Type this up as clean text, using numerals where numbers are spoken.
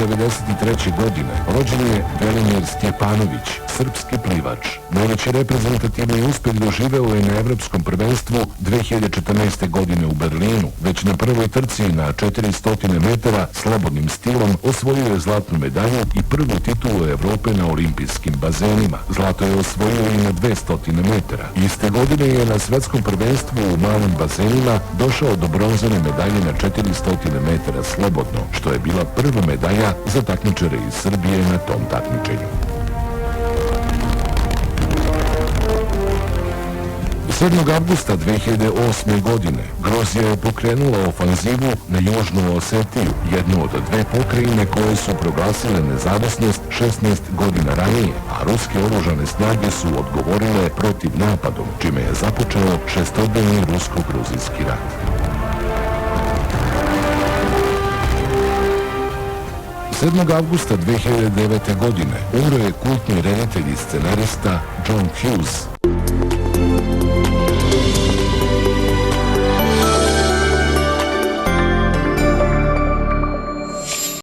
1993. godine rođen je Velimir Stjepanović, srpski plivač. Najveći reprezentativni uspjeh doživeo je na Evropskom prvenstvu 2014. godine u Berlinu. Već na prvoj trci na 400 metara slobodnim stilom osvojio je zlatnu medalju i prvu titulu Evrope na olimpijskim bazenima. Zlato je osvojio i na 200 metara. Iste godine je na svetskom prvenstvu u malim bazenima došao do bronzane medalje na 400 metara slobodno, što je bila prva medalja za takmičare iz Srbije na tom takmičenju. 7. avgusta 2008. godine Gruzija je pokrenula ofanzivu na Južnu Osetiju, jednu od dve pokrajine koje su proglasile nezavisnost 16 godina ranije, a ruske oružane snage su odgovorile protiv napadom, čime je započeo šestodnevni rusko-gruzijski rat. 7. avgusta 2009. godine umro je kultni reditelj i scenarista John Hughes,